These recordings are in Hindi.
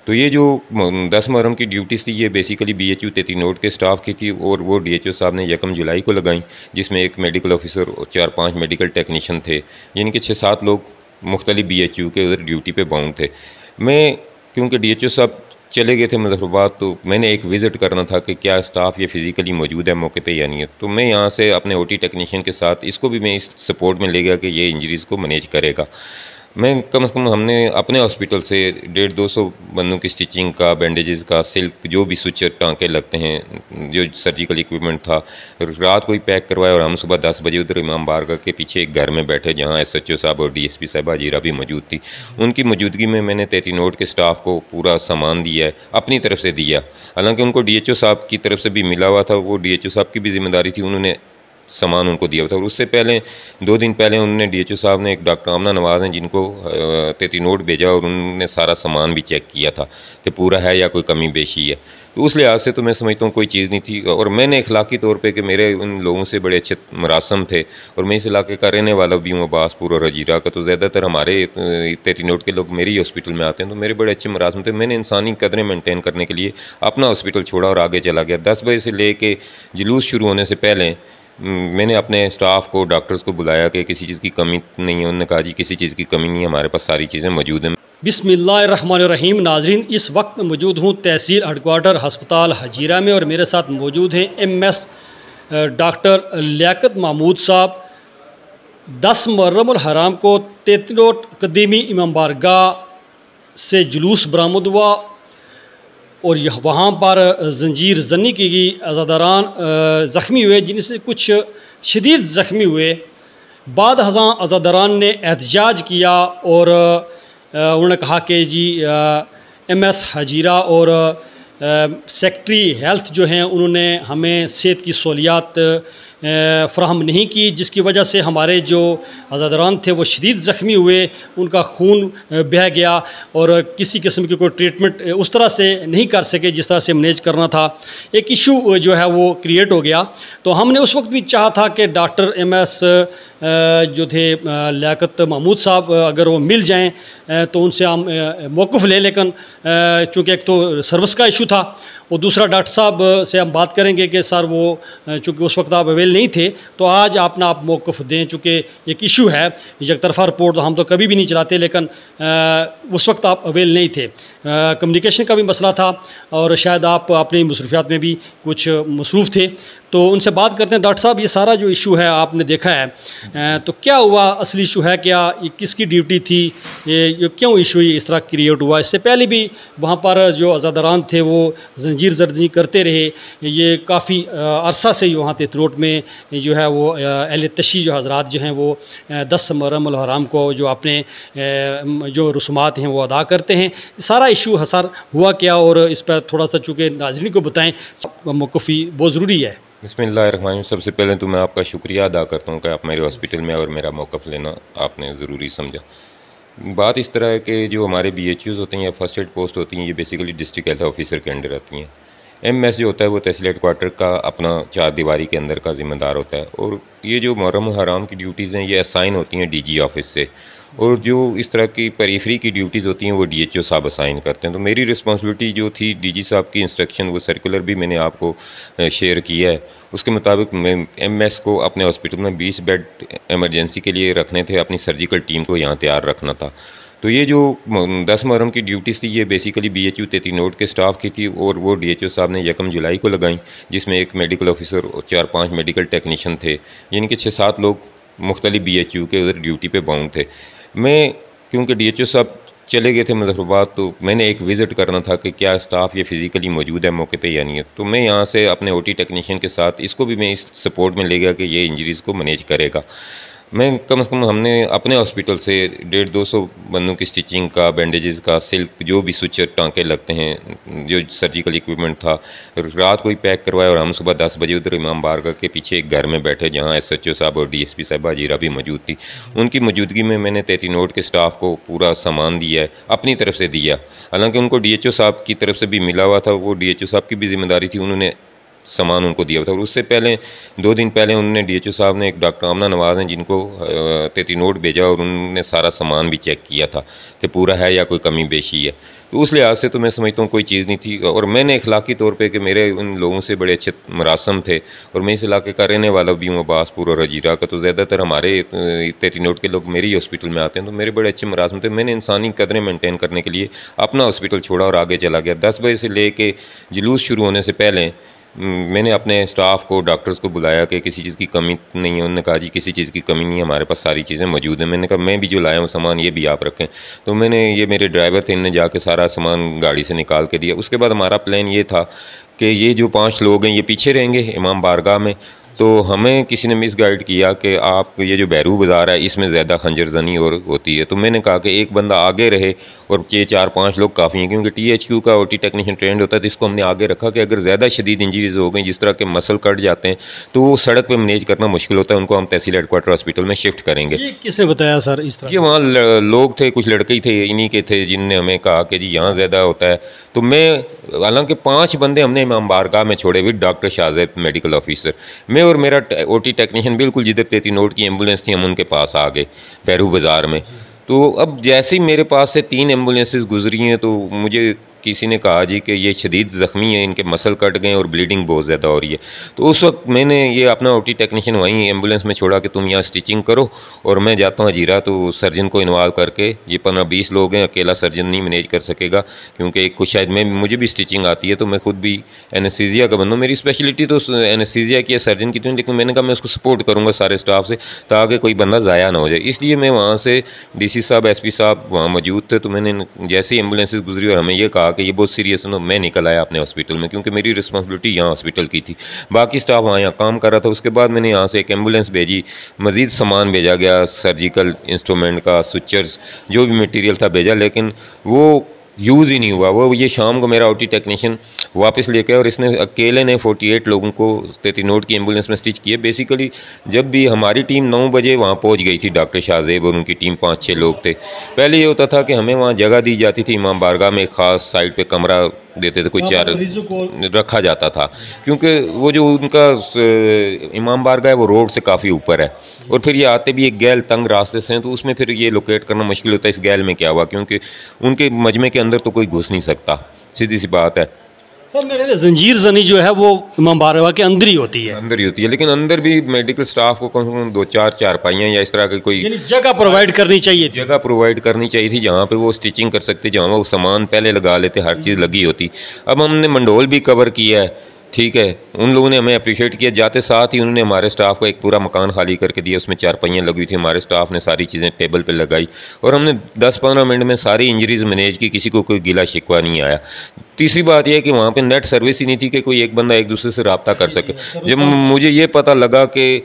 तो ये जो 10 मुहर्रम की ड्यूटीज़ थी ये बेसिकली BHU 33 नोट के स्टाफ की थी और वो DHO साहब ने 1 जुलाई को लगाई, जिसमें एक मेडिकल ऑफिसर और 4-5 मेडिकल टेक्नीशियन थे, यानी कि 6-7 लोग मुख्तलिफ BHU के उधर ड्यूटी पे बाउंड थे। मैं क्योंकि DHO साहब चले गए थे मुजफ्फराबाद, तो मैंने एक विज़िट करना था कि क्या स्टाफ ये फिज़िकली मौजूद है मौके पे या नहीं है। तो मैं यहाँ से अपने OT टेक्नीशियन के साथ इसको भी मैं इस सपोर्ट में ले गया कि ये इंजरीज़ को मैनेज करेगा। मैं कम से कम हमने अपने हॉस्पिटल से 150-200 बंदों की स्टिचिंग का, बैंडेजेस का, सिल्क जो भी सुचर टाँके लगते हैं, जो सर्जिकल इक्विपमेंट था, रात को ही पैक करवाया और हम सुबह 10 बजे उधर इमाम बारगाह के पीछे एक घर में बैठे जहाँ SHO साहब और DSP साहिबा जीरा भी मौजूद थी। उनकी मौजूदगी में मैंने 33 नोट के स्टाफ को पूरा सामान दिया है, अपनी तरफ से दिया। हालाँकि उनको DHO साहब की तरफ से भी मिला हुआ था, वो DHO साहब की भी जिम्मेदारी थी, उन्होंने सामान उनको दिया था। और उससे पहले 2 दिन पहले उन्होंने DHO साहब ने एक डॉक्टर आमना नवाज़ हैं जिनको 33 नोट भेजा और उन्होंने सारा सामान भी चेक किया था कि पूरा है या कोई कमी बेशी है। तो उस लिहाज से तो मैं समझता हूँ कोई चीज़ नहीं थी। और मैंने अखलाकी तौर पे कि मेरे उन लोगों से बड़े अच्छे मरासम थे और मैं इस इलाके का रहने वाला भी हूँ, अब्बासपुर और हजीरा का, तो ज़्यादातर हमारे 33 नोट के लोग मेरे ही हॉस्पिटल में आते हैं, तो मेरे बड़े अच्छे मरासम थे। मैंने इंसानी कदरें मेंटेन करने के लिए अपना हॉस्पिटल छोड़ा और आगे चला गया। 10 बजे से ले कर जुलूस शुरू होने से पहले मैंने अपने स्टाफ को, डॉक्टर्स को बुलाया कि किसी चीज़ की कमी नहीं है। उन्होंने कहा जी किसी चीज़ की कमी नहीं है, हमारे पास सारी चीज़ें मौजूद हैं। बिस्मिल्लाहिर्रहमानिर्रहीम। नाजरीन, इस वक्त मौजूद हूँ तहसील हेडक्वार्टर हस्पताल हजीरा में और मेरे साथ मौजूद हैं MS डॉक्टर लियाकत महमूद साहब। 10 मुहर्रम हराम को 33 नोट कदीमी इमाम बारगाह से जुलूस बरामद हुआ और यह वहाँ पर जंजीर जनी की गई, अज़ादारान ज़ख्मी हुए, जिनसे कुछ शदीद ज़ख्मी हुए। बाद हज़ां अज़ादारान ने एहतजाज किया और उन्होंने कहा कि जी MS हजीरा और सेक्रेटरी हेल्थ जो हैं उन्होंने हमें सेहत की सहूलियात फ़राहम नहीं की, जिसकी वजह से हमारे जो अज़ादारान थे वो शदीद ज़ख्मी हुए, उनका खून बह गया और किसी किस्म की कोई ट्रीटमेंट उस तरह से नहीं कर सके जिस तरह से मैनेज करना था। एक इशू जो है वो क्रिएट हो गया। तो हमने उस वक्त भी चाहा था कि डॉक्टर MS जो थे लियाकत महमूद साहब अगर वो मिल जाएं तो उनसे हम मौक़िफ़ लें, लेकिन चूँकि एक तो सर्विस का इशू था और दूसरा डॉक्टर साहब से हम बात करेंगे कि सर वो चूँकि उस वक्त आप अवेल नहीं थे तो आज अपना आप मौक़िफ़ दें। चूँकि एक इशू है, एक तरफ़ा रिपोर्ट तो हम तो कभी भी नहीं चलाते, लेकिन उस वक्त आप अवेल नहीं थे, कम्युनिकेशन का भी मसला था और शायद आप अपनी मसरूफियात में भी कुछ मसरूफ़ थे। तो उनसे बात करते हैं। डॉक्टर साहब, ये सारा जो इशू है आपने देखा है, तो क्या हुआ, असली इशू है क्या, ये किसकी ड्यूटी थी, ये क्यों इशू इस तरह क्रिएट हुआ? इससे पहले भी वहाँ पर जो अज़ादारान थे वो जंजीर जर्जी करते रहे, ये काफ़ी अरसा से ही वहाँ तेतरोट में जो है वो अहले तशी जो हज़रात जो हैं वो 10 मुहर्रम हराम को जो अपने जो रसूमात हैं वो अदा करते हैं। सारा इशू हसर हुआ क्या और इस पर थोड़ा सा चूँकि नाज़रीन को बताएँ, मौक़िफ़ी बहुत ज़रूरी है। बिस्मिल्लाहिर्रहमानिर्रहीम। सबसे पहले तो मैं आपका शुक्रिया अदा करता हूँ कि आप मेरे हॉस्पिटल में और मेरा मौक़िफ़ लेना आपने ज़रूरी समझा। बात इस तरह है कि जो हमारे BHUs होते हैं या फर्स्ट एड पोस्ट होती हैं, ये बेसिकली डिस्ट्रिक्ट हेल्थ ऑफिसर के अंडर आती हैं। MS जो होता है वो तहसील हेडक्वार्टर का अपना 4 दीवारी के अंदर का ज़िम्मेदार होता है और ये जो मुहर्रम हराम की ड्यूटीज़ हैं ये असाइन होती हैं DG ऑफिस से, और जो इस तरह की पेरिफेरी की ड्यूटीज़ होती हैं वो DHO साहब असाइन करते हैं। तो मेरी रिस्पॉन्सिबिलिटी जो थी, DG साहब की इंस्ट्रक्शन, वो सर्कुलर भी मैंने आपको शेयर किया है, उसके मुताबिक मैं MS को अपने हॉस्पिटल में 20 बेड एमरजेंसी के लिए रखने थे, अपनी सर्जिकल टीम को यहाँ तैयार रखना था। तो ये जो 10 मुहर्रम की ड्यूटीज़ थी ये बेसिकली BHU 33 नोट के स्टाफ की थी और वो DHO साहब ने 1 जुलाई को लगाई, जिसमें एक मेडिकल ऑफिसर और 4-5 मेडिकल टेक्नीशियन थे, यानी कि 6-7 लोग मुख्तलिफ BHU के उधर ड्यूटी पे बाउंड थे। मैं क्योंकि DHO साहब चले गए थे मुजफ्फराबाद, तो मैंने एक विज़िट करना था कि क्या स्टाफ ये फिज़िकली मौजूद है मौके पे या नहीं है। तो मैं यहाँ से अपने OT टेक्नीशियन के साथ इसको भी मैं इस सपोर्ट में ले गया कि ये इंजरीज़ को मैनेज करेगा। मैं कम से कम हमने अपने हॉस्पिटल से 150-200 बंदों की स्टिचिंग का, बैंडेजेस का, सिल्क जो भी सुचर टाँके लगते हैं, जो सर्जिकल इक्विपमेंट था, रात को ही पैक करवाया और हम सुबह 10 बजे उधर इमाम बारगाह के पीछे एक घर में बैठे जहाँ SHO साहब और DSP साहिबा जीरा भी मौजूद थी। उनकी मौजूदगी में मैंने 33 नोट के स्टाफ को पूरा सामान दिया है, अपनी तरफ से दिया। हालाँकि उनको DHO साहब की तरफ से भी मिला हुआ था, वो DHO साहब की भी जिम्मेदारी थी, उन्होंने सामान उनको दिया था। और उससे पहले 2 दिन पहले उन्होंने DHO साहब ने, एक डॉक्टर आमना नवाज़ हैं जिनको 33 नोट भेजा और उन्होंने सारा सामान भी चेक किया था कि पूरा है या कोई कमी बेशी है। तो उस लिहाज से तो मैं समझता हूँ कोई चीज़ नहीं थी। और मैंने अखलाकी तौर पे कि मेरे उन लोगों से बड़े अच्छे मरासम थे और मैं इस इलाके का रहने वाला भी हूँ, अब्बासपुर और हजीरा का, तो ज़्यादातर हमारे 33 नोट के लोग मेरे ही हॉस्पिटल में आते हैं, तो मेरे बड़े अच्छे मरासम थे। मैंने इंसानी कदरें मेंटेन करने के लिए अपना हॉस्पिटल छोड़ा और आगे चला गया। 10 बजे से ले कर जुलूस शुरू होने से पहले मैंने अपने स्टाफ को, डॉक्टर्स को बुलाया कि किसी चीज़ की कमी नहीं है। उन्होंने कहा जी किसी चीज़ की कमी नहीं है, हमारे पास सारी चीज़ें मौजूद हैं। मैंने कहा मैं भी जो लाया हूँ सामान ये भी आप रखें। तो मैंने, ये मेरे ड्राइवर थे, इनने जाके सारा सामान गाड़ी से निकाल के दिया। उसके बाद हमारा प्लान ये था कि ये जो 5 लोग हैं ये पीछे रहेंगे इमाम बारगाह में। तो हमें किसी ने मिस गाइड किया कि आप ये जो बैरू बाज़ार है इसमें ज़्यादा खंजर जनी और होती है। तो मैंने कहा कि एक बंदा आगे रहे और ये 4-5 लोग काफ़ी हैं, क्योंकि THQ का OT टेक्नीशियन ट्रेंड होता है। तो इसको हमने आगे रखा कि अगर ज़्यादा शदीद इंजरीज हो गई, जिस तरह के मसल कट जाते हैं, तो वो सड़क पर मैनेज करना मुश्किल होता है, उनको हम तहसील हेडक्वार्टर हॉस्पिटल में शिफ्ट करेंगे। ये किसने बताया सर इस तरह? ये वहाँ लोग थे, कुछ लड़के ही थे, इन्हीं के थे जिनने हमें कहा कि जी यहाँ ज़्यादा होता है। तो मैं, हालांकि 5 बंदे हमने इमाम बारगाह में छोड़े with doctor Shahzaib medical officer, मैं और मेरा OT टेक्नीशियन बिल्कुल जिधर 33 नोट की एम्बुलेंस थी हम उनके पास आ गए बैरू बाज़ार में। तो अब जैसे ही मेरे पास से 3 एम्बुलेंसेस गुजरी हैं तो मुझे किसी ने कहा जी कि ये शदीद ज़ख्मी है, इनके मसल कट गए और ब्लीडिंग बहुत ज़्यादा हो रही है। तो उस वक्त मैंने ये अपना OT टेक्नीशियन वहीं एम्बुलेंस में छोड़ा कि तुम यहाँ स्टिचिंग करो और मैं जाता हूँ हजीरा। तो सर्जन को इन्वॉल्व करके, ये 15-20 लोग हैं, अकेला सर्जन नहीं मैनेज कर सकेगा, क्योंकि कुछ शायद मुझे भी स्टिचिंग आती है, तो मैं खुद भी एनेस्थीसिया का बंदा हूँ। मेरी स्पेशलिटी तो एनेस्थीसिया की है, सर्जन की तो, लेकिन मैंने कहा मैं उसको सपोर्ट करूँगा सारे स्टाफ से ताकि कोई बंदा ज़ाया ना हो जाए। इसलिए मैं वहाँ से DC साहब, SP साहब वहाँ मौजूद थे। तो मैंने जैसे ही एम्बुलेंसेज गुजरी और हमें ये कहा कि ये बहुत सीरियस है, मैं निकल आया अपने हॉस्पिटल में, क्योंकि मेरी रिस्पॉन्सिबिलिटी यहाँ हॉस्पिटल की थी, बाकी स्टाफ वहाँ यहाँ काम कर रहा था। उसके बाद मैंने यहाँ से एक एम्बुलेंस भेजी, मज़ीद सामान भेजा गया, सर्जिकल इंस्ट्रूमेंट का, स्विचर्स, जो भी मटेरियल था भेजा, लेकिन वो यूज़ ही नहीं हुआ। वो ये शाम को मेरा OT टेक्नीशियन वापस लेके आया और इसने अकेले ने 48 लोगों को 33 नोट की एम्बुलेंस में स्टिच किए। बेसिकली जब भी हमारी टीम 9 बजे वहाँ पहुँच गई थी, डॉक्टर शाहज़ेब और उनकी टीम 5-6 लोग थे। पहले ये होता था कि हमें वहाँ जगह दी जाती थी, इमाम बारगाह में एक ख़ास साइड पे कमरा देते थे, कोई 4 रखा जाता था, क्योंकि वो जो उनका इमाम बारगाह है वो रोड से काफ़ी ऊपर है और फिर ये आते भी एक गैल तंग रास्ते से हैं, तो उसमें फिर ये लोकेट करना मुश्किल होता है इस गैल में क्या हुआ, क्योंकि उनके मजमे के अंदर तो कोई घुस नहीं सकता, सीधी सी बात है। सर मेरे लिए जंजीर जनी जो है वो इमाम बारगाह के अंदर ही होती है, अंदर ही होती है, लेकिन अंदर भी मेडिकल स्टाफ को कम से कम 2-4 चारपाइयाँ या इस तरह की कोई जगह प्रोवाइड करनी चाहिए, जगह प्रोवाइड करनी चाहिए थी जहाँ पे वो स्टिचिंग कर सकते, जहाँ वो सामान पहले लगा लेते, हर चीज़ लगी होती। अब हमने मंडोल भी कवर किया है, ठीक है, उन लोगों ने हमें अप्रिशिएट किया। जाते साथ ही उन्होंने हमारे स्टाफ को एक पूरा मकान खाली करके दिया, उसमें चारपाइयाँ लगी हुई थी, हमारे स्टाफ ने सारी चीज़ें टेबल पे लगाई और हमने 10-15 मिनट में सारी इंजरीज मैनेज की, किसी को कोई गिला शिकवा नहीं आया। तीसरी बात यह है कि वहाँ पे नेट सर्विस ही नहीं थी कि कोई एक बंदा एक दूसरे से रब्ता कर सके। जब मुझे ये पता लगा कि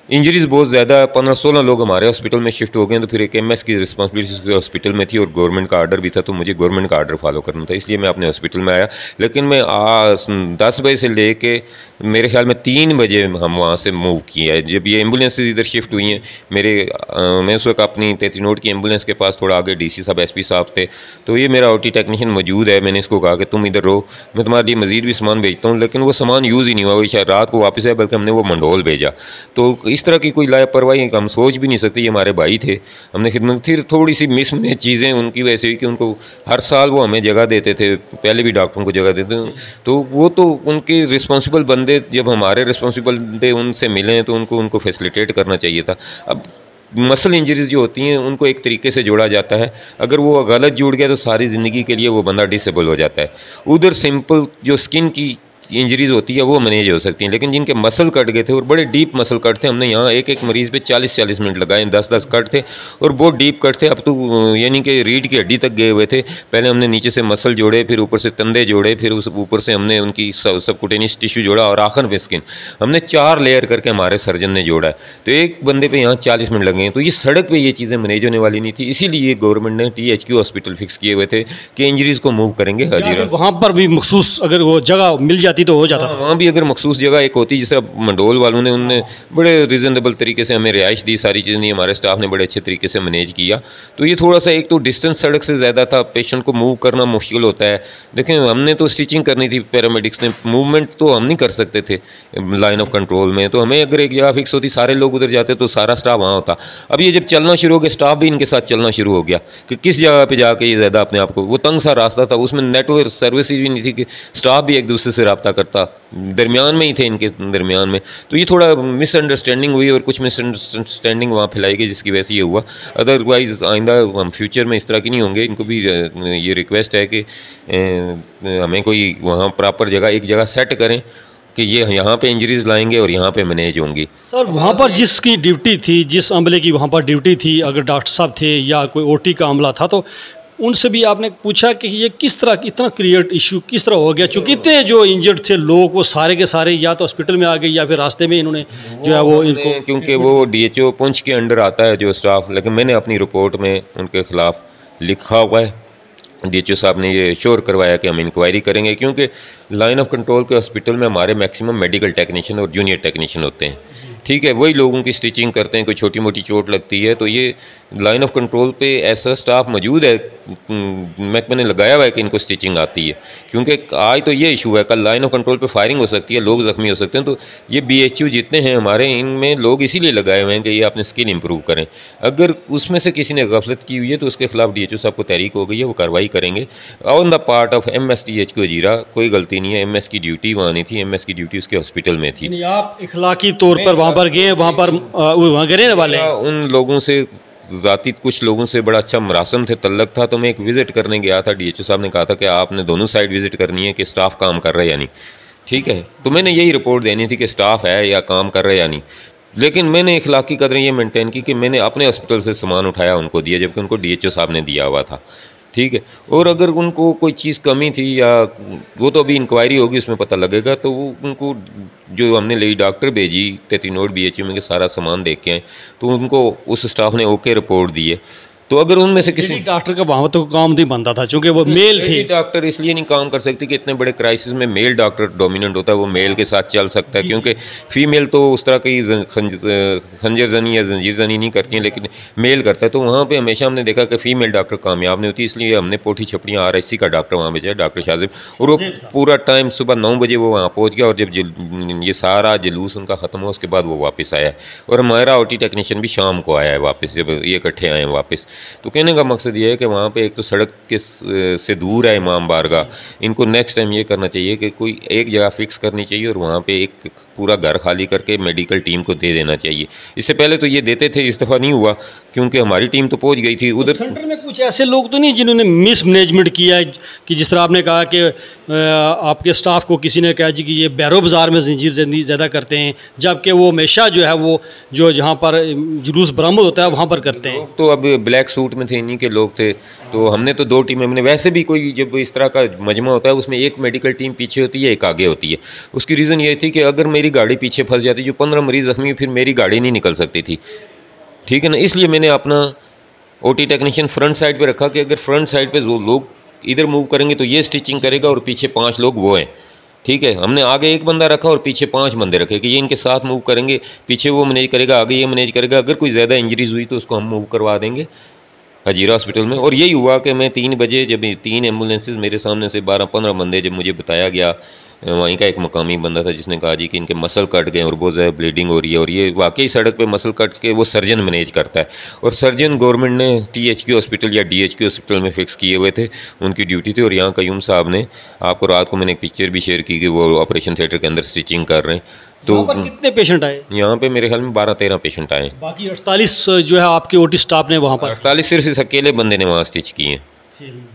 इंजरीज बहुत ज़्यादा, 15-16 लोग हमारे हॉस्पिटल में शिफ्ट हो गए, तो फिर एक MS की रिस्पॉन्सिबिलिटी हॉस्पिटल में थी और गवर्नमेंट का आर्डर भी था, तो मुझे गवर्नमेंट का आर्डर फॉलो करना था, इसलिए मैं अपने हॉस्पिटल में आया। लेकिन मैं 10 बजे से ले कर मेरे ख्याल में 3 बजे हम वहाँ से मूव किए हैं। जब ये एम्बुलेंसेज इधर शिफ्ट हुई हैं, मैं उस वक्त अपनी 33 नोट की एम्बुलेंस के पास थोड़ा आगे DC साहब, SP साहब थे, तो ये मेरा OT टेक्नीशियन मौजूद है। मैंने इसको कहा कि तुम इधर रहो, मैं तुम्हारे लिए मज़ीद भी सामान भेजता हूँ, लेकिन वो सामान यूज़ ही नहीं हुआ, वो शायद रात को वापस आया, बल्कि हमने वो मंडोल भेजा। तो इस तरह की कोई लापरवाही हम सोच भी नहीं सकते। ये हमारे भाई थे, हमने खिदमत, फिर थोड़ी सी मिस में चीज़ें उनकी वजह से हुई कि उनको हर साल वो हमें जगह देते थे, पहले भी डॉक्टरों को जगह देते थे, तो वो तो उनके रिस्पॉन्सिबल बंदे, जब हमारे रिस्पॉन्सिबल बंदे उनसे मिले तो उनको फैसिलिटेट करना चाहिए था। अब मसल इंजरीज जो होती हैं उनको एक तरीके से जोड़ा जाता है, अगर वो गलत जुड़ गया तो सारी ज़िंदगी के लिए वो बंदा डिसेबल हो जाता है। उधर सिंपल जो स्किन की इंजरीज होती है वो मैनेज हो सकती हैं, लेकिन जिनके मसल कट गए थे और बड़े डीप मसल कट थे, हमने यहाँ एक मरीज़ पे 40-40 मिनट लगाए, 10-10 कट थे और बहुत डीप कट थे। अब तो यानी कि रीढ़ की हड्डी तक गए हुए थे। पहले हमने नीचे से मसल जोड़े, फिर ऊपर से तंदे जोड़े, फिर उस ऊपर से हमने उनकी सबकुटेनियस टिश्यू जोड़ा और आखिर में स्किन, हमने 4 लेयर करके हमारे सर्जन ने जोड़ा है। तो एक बंदे पे यहाँ 40 मिनट लगे हैं। तो ये सड़क पर ये चीज़ें मैनेज होने वाली नहीं थी, इसीलिए गवर्नमेंट ने THQ हॉस्पिटल फिक्स किए हुए थे कि इंजरीज़ को मूव करेंगे हजीरा। वहाँ पर भी मखसूस अगर वो जगह मिल जाती जाती तो हो जाता था। वहाँ भी अगर मखसूस जगह एक होती, जिस तरह मंडोल वालों ने, उनने बड़े रिजनेबल तरीके से हमें रिहाइश दी, सारी चीज़ें नहीं, हमारे स्टाफ ने बड़े अच्छे तरीके से मैनेज किया। तो ये थोड़ा सा, एक तो डिस्टेंस सड़क से ज़्यादा था, पेशेंट को मूव करना मुश्किल होता है। देखें, हमने तो स्टिचिंग करनी थी, पैरामेडिक्स ने मूवमेंट तो हम नहीं कर सकते थे लाइन ऑफ कंट्रोल में, तो हमें अगर एक जगह फिक्स होती, सारे लोग उधर जाते तो सारा स्टाफ वहाँ होता। अब ये जब चलना शुरू हो गया, स्टाफ भी इनके साथ चलना शुरू हो गया कि किस जगह पे जाके ये ज़्यादा अपने आप को, वो तंग सा रास्ता था, उसमें नेटवर्क सर्विसेज भी नहीं थी कि स्टाफ भी एक दूसरे से रब्ता करता, दरमियान में ही थे इनके दरमियान में। तो ये थोड़ा मिसअंडरस्टैंडिंग हुई और कुछ मिसअंडरस्टैंडिंग वहाँ फैलाई गई, जिसकी वजह से ये हुआ। अदरवाइज़ आइंदा हम फ्यूचर में इस तरह की नहीं होंगे। इनको भी ये रिक्वेस्ट है कि हमें कोई वहाँ प्रॉपर जगह, एक जगह सेट करें कि ये यहाँ पे इंजरीज लाएंगे और यहाँ पे मैनेज होंगी। सर, वहाँ पर जिसकी ड्यूटी थी, जिस अमले की वहाँ पर ड्यूटी थी, अगर डॉक्टर साहब थे या कोई ओटी का अमला था, तो उनसे भी आपने पूछा कि ये किस तरह, इतना क्रिएट इशू किस तरह हो गया? चूँकि इतने जो इंजर्ड थे लोग, वो सारे के सारे या तो हॉस्पिटल में आ गए या फिर रास्ते में इन्होंने जो है वो इनको, क्योंकि वो DHO पुंछ के अंडर आता है जो स्टाफ, लेकिन मैंने अपनी रिपोर्ट में उनके खिलाफ लिखा हुआ है। DHO साहब ने ये श्योर करवाया कि हम इंक्वायरी करेंगे, क्योंकि लाइन ऑफ कंट्रोल के हॉस्पिटल में हमारे मैक्सिमम मेडिकल टेक्नीशियन और जूनियर टेक्नीशियन होते हैं। ठीक है, वही लोगों की स्टिचिंग करते हैं, कोई छोटी मोटी चोट लगती है तो ये लाइन ऑफ कंट्रोल पे ऐसा स्टाफ मौजूद है, महकमे ने लगाया हुआ है कि इनको स्टिचिंग आती है। क्योंकि आज तो ये इशू है, कल लाइन ऑफ कंट्रोल पे फायरिंग हो सकती है, लोग ज़ख्मी हो सकते हैं। तो ये BHU जितने हैं हमारे, इनमें लोग इसीलिए लगाए हुए हैं कि ये अपने स्किल इंप्रूव करें। अगर उसमें से किसी ने गफलत की हुई है तो उसके खिलाफ DHO साहब को तहरीक हो गई है, वो कार्रवाई करेंगे। On the part of MSDHQ Hazira कोई गलती नहीं है, MS की ड्यूटी वहाँ नहीं थी, MS की ड्यूटी उसके हॉस्पिटल में थी। आप इखलाकी तौर पर वहाँ पर गए, वहाँ पर वहाँ गिरने वाले उन लोगों से ज़ाती कुछ लोगों से बड़ा अच्छा मरासम थे, तल्लक था। तो मैं एक विज़िट करने गया था, DHO साहब ने कहा था कि आपने दोनों साइड विज़िट करनी है कि स्टाफ काम कर रहा है या नहीं। ठीक है, तो मैंने यही रिपोर्ट देनी थी कि स्टाफ है या काम कर रहा है या नहीं। लेकिन मैंने इखलाकी कदरें ये मेंटेन की कि मैंने अपने हॉस्पिटल से सामान उठाया, उनको दिया, जबकि उनको DHO साहब ने दिया हुआ था। ठीक है, और अगर उनको कोई चीज़ कमी थी या वो तो अभी इंक्वायरी होगी, उसमें पता लगेगा। तो वो उनको जो हमने लेडी डॉक्टर भेजी 33 नोट BHU में के सारा सामान देख के आए, तो उनको उस स्टाफ ने ओके रिपोर्ट दी है। तो अगर उनमें से किसी डॉक्टर का वहाँ तो काम नहीं बनता था, चूँकि वो मेल थे। डॉक्टर इसलिए नहीं काम कर सकती कि इतने बड़े क्राइसिस में मेल डॉक्टर डोमिनेंट होता है, वो मेल के साथ चल सकता है। क्योंकि फीमेल तो उस तरह की खंजर जनी या जंजीर जनी नहीं करती हैं, लेकिन मेल करता है। तो वहाँ पे हमेशा हमने देखा कि फ़ीमेल डॉक्टर कामयाब नहीं होती, इसलिए हमने पोठी छपड़ियाँ RSC का डॉक्टर वहाँ भेजा, डॉक्टर शाजिब, और वो पूरा टाइम सुबह 9 बजे वो वहाँ पहुँच गया। और जब ये सारा जुलूस उनका ख़त्म हुआ, उसके बाद वो वापस आया। और हमारा OT टेक्नीशियन भी शाम को आया है वापस, जब ये इकट्ठे आए हैं वापस। तो कहने का मकसद ये है कि वहाँ पे एक तो सड़क के से दूर है इमाम बारगाह, इनको नेक्स्ट टाइम ये करना चाहिए कि कोई एक जगह फिक्स करनी चाहिए और वहाँ पे एक पूरा घर खाली करके मेडिकल टीम को दे देना चाहिए। इससे पहले तो ये देते थे, इस दफ़ा नहीं हुआ क्योंकि हमारी टीम तो पहुँच गई थी उधर। सेंटर में कुछ ऐसे लोग तो नहीं जिन्होंने मिसमैनेजमेंट किया है, कि जिस तरह आपने कहा कि आपके स्टाफ को किसी ने कहा जी कि ये बैरो बाज़ार में जंजीर जंदी ज़्यादा करते हैं, जबकि वो हमेशा जो है वो जो जहाँ पर जुलूस बरामद होता है वहाँ पर करते हैं। तो अब ब्लैक सूट में थे, इन्हीं के लोग थे। तो हमने तो 2 टीमें, हमने वैसे भी कोई जब इस तरह का मजमा होता है उसमें एक मेडिकल टीम पीछे होती है, एक आगे होती है। उसकी रीज़न ये थी कि अगर मेरी गाड़ी पीछे फंस जाती, जो 15 मरीज़ जख्मी, फिर मेरी गाड़ी नहीं निकल सकती थी। ठीक है ना, इसलिए मैंने अपना OT टेक्नीशियन फ्रंट साइड पे रखा कि अगर फ्रंट साइड पे जो लोग इधर मूव करेंगे तो ये स्टिचिंग करेगा और पीछे 5 लोग वो हैं। ठीक है, हमने आगे एक बंदा रखा और पीछे 5 बंदे रखे कि ये इनके साथ मूव करेंगे, पीछे वो मैनेज करेगा, आगे ये मैनेज करेगा। अगर कोई ज़्यादा इंजरीज हुई तो उसको हम मूव करवा देंगे हजीरा हॉस्पिटल में। और यही हुआ कि मैं 3 बजे जब 3 एम्बुलेंसेज मेरे सामने से 12-15 बंदे, जब मुझे बताया गया, वहीं का एक मकामी बंदा था जिसने कहा जी कि इनके मसल कट गए और बहुत ज़्यादा ब्लीडिंग हो रही है, और ये वाकई सड़क पे मसल कट के वो सर्जन मैनेज करता है। और सर्जन गवर्नमेंट ने THQ हॉस्पिटल या DHQ हॉस्पिटल में फ़िक्स किए हुए थे, उनकी ड्यूटी थी। और यहाँ कयूम साहब ने, आपको रात को मैंने एक पिक्चर भी शेयर की कि वो ऑपरेशन थिएटर के अंदर स्टिचिंग कर रहे हैं। तो पर कितने पेशेंट आए? यहाँ पे मेरे ख्याल में 12-13 पेशेंट आए। बाकी 48 जो है आपके OT स्टाफ ने वहाँ पर? 48 सिर्फ इस अकेले बंदे ने वहाँ स्टिच किए हैं।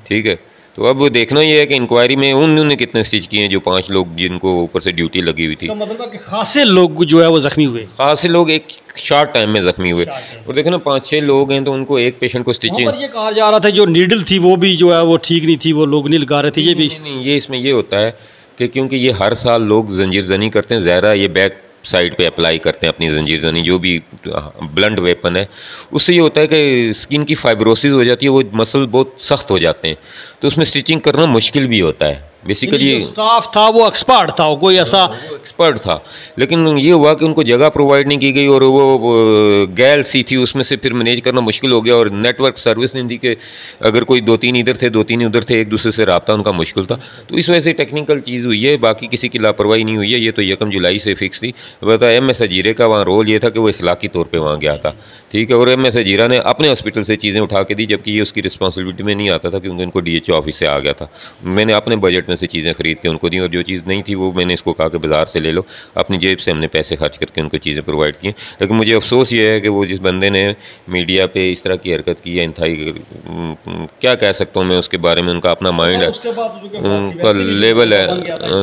ठीक है, तो अब देखना ये है कि इंक्वायरी में उन्होंने कितने स्टिच किए हैं, जो 5 लोग जिनको ऊपर से ड्यूटी लगी हुई थी। तो मतलब कि खासे लोग जो है वो जख्मी हुए, खासे लोग एक शॉर्ट टाइम में जख्मी हुए। और देखो ना, 5-6 लोग हैं तो उनको एक पेशेंट को स्टिचिंग। ये कहा जा रहा था जो नीडल थी वो भी जो है वो ठीक नहीं थी, वो लोग नहीं लगा रहे थे। ये भी नहीं, ये इसमें ये होता है कि क्योंकि ये हर साल लोग जंजीर जनी करते हैं, ज़्यादा ये बैक साइड पे अप्लाई करते हैं अपनी जंजीर जनी, जो भी ब्लंट वेपन है। उससे ये होता है कि स्किन की फाइब्रोसिस हो जाती है, वो मसल बहुत सख्त हो जाते हैं, तो उसमें स्टिचिंग करना मुश्किल भी होता है। बेसिकली स्टाफ था वो एक्सपर्ट था, कोई ऐसा एक्सपर्ट था, लेकिन ये हुआ कि उनको जगह प्रोवाइड नहीं की गई और वो गैल सी थी, उसमें से फिर मैनेज करना मुश्किल हो गया और नेटवर्क सर्विस नहीं थी कि अगर कोई 2-3 इधर थे 2-3 उधर थे, एक दूसरे से रब्ता उनका मुश्किल था। तो इस वजह से टेक्निकल चीज़ हुई है, बाकी किसी की लापरवाही नहीं हुई है। ये तो 1 जुलाई से फिक्स थी। बता MS हजीरे का वहाँ रोल ये था कि वो इखलाकी तौर पर वहाँ गया था, ठीक है, और MS हजीरा ने अपने हॉस्पिटल से चीज़ें उठा के दी, जबकि ये उसकी रिस्पॉन्सिबिलिटी में नहीं आता था, क्योंकि उनको DHO ऑफिस से आ गया था। मैंने अपने बजट में से चीज़ें खरीद के उनको दी और जो चीज़ नहीं थी वो मैंने इसको कहा कि बाज़ार से ले लो, अपनी जेब से हमने पैसे खर्च करके उनको चीज़ें प्रोवाइड की। लेकिन मुझे अफसोस ये है कि वो जिस बंदे ने मीडिया पे इस तरह की हरकत की है, इंतहाई क्या कह सकता हूँ मैं उसके बारे में, उनका अपना माइंड है, उनका लेवल है,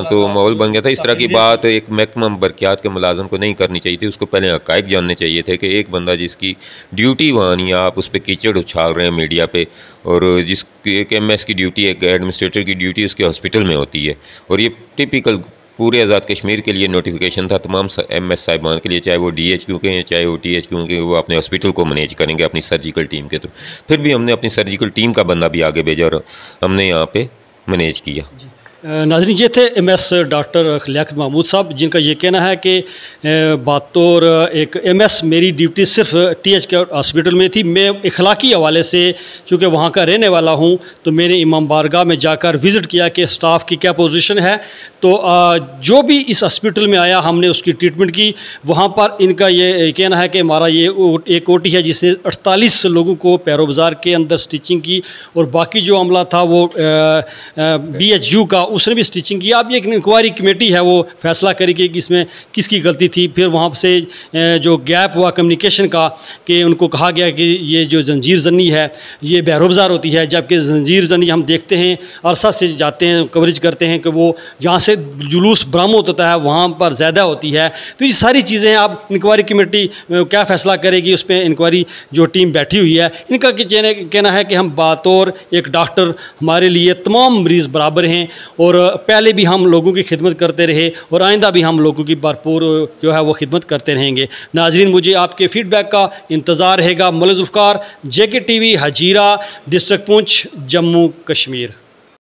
तो माहौल बन गया था। इस तरह की बात एक महकमा बरक़ियात के मुलाज़िम को नहीं करनी चाहिए थी। उसको पहले हक़ाइक़ जानने चाहिए थे कि एक बंदा जिसकी ड्यूटी वहाँ नहीं है, आप उस पर कीचड़ उछाल रहे हैं मीडिया पे, और जिस एक MS की ड्यूटी, एक एडमिनिस्ट्रेटर की ड्यूटी उसके हॉस्पिटल में होती है। और ये टिपिकल पूरे आज़ाद कश्मीर के लिए नोटिफिकेशन था, तमाम MS साहिबान के लिए, चाहे वो DHQ के हैं चाहे वो THQ के, वो अपने हॉस्पिटल को मैनेज करेंगे अपनी सर्जिकल टीम के थ्रू। फिर भी हमने अपनी सर्जिकल टीम का बंदा भी आगे भेजा और हमने यहाँ पे मैनेज किया। नाज़रीन, ये थे MS डॉक्टर लियाकत महमूद साहब, जिनका ये कहना है कि बतौर एक MS मेरी ड्यूटी सिर्फ THQ हॉस्पिटल में थी। मैं इखलाकी हवाले से चूँकि वहाँ का रहने वाला हूँ, तो मैंने इमाम बारगाह में जाकर विज़िट किया कि स्टाफ की क्या पोजीशन है। तो जो भी इस हॉस्पिटल में आया हमने उसकी ट्रीटमेंट की। वहाँ पर इनका ये कहना है कि हमारा ये एक OT है जिसने 48 लोगों को पैरो बाज़ार के अंदर स्टिचिंग की, और बाकी जो अमला था वो BHU का, उसने भी स्टिचिंग की। अब एक इंक्वायरी कमेटी है वो फैसला करेगी कि इसमें किसकी गलती थी। फिर वहाँ से जो गैप हुआ कम्युनिकेशन का, कि उनको कहा गया कि ये जो जंजीर जनी है ये बहरोबाजार होती है, जबकि जंजीर जनी हम देखते हैं अरसा से जाते हैं कवरेज करते हैं कि वो जहाँ से जुलूस बरामद होता है वहाँ पर ज़्यादा होती है। तो ये सारी चीज़ें अब इंक्वायरी कमेटी क्या फ़ैसला करेगी, उस पर इंक्वायरी जो टीम बैठी हुई है, इनका कहना है कि हम बतौर एक डॉक्टर हमारे लिए तमाम मरीज़ बराबर हैं, और पहले भी हम लोगों की खिदमत करते रहे और आइंदा भी हम लोगों की भरपूर जो है वो खिदमत करते रहेंगे। नाज़रीन, मुझे आपके फ़ीडबैक का इंतज़ार रहेगा। मौलवी Zulfikar, JK TV, Hazira, district Poonch, Jammu Kashmir.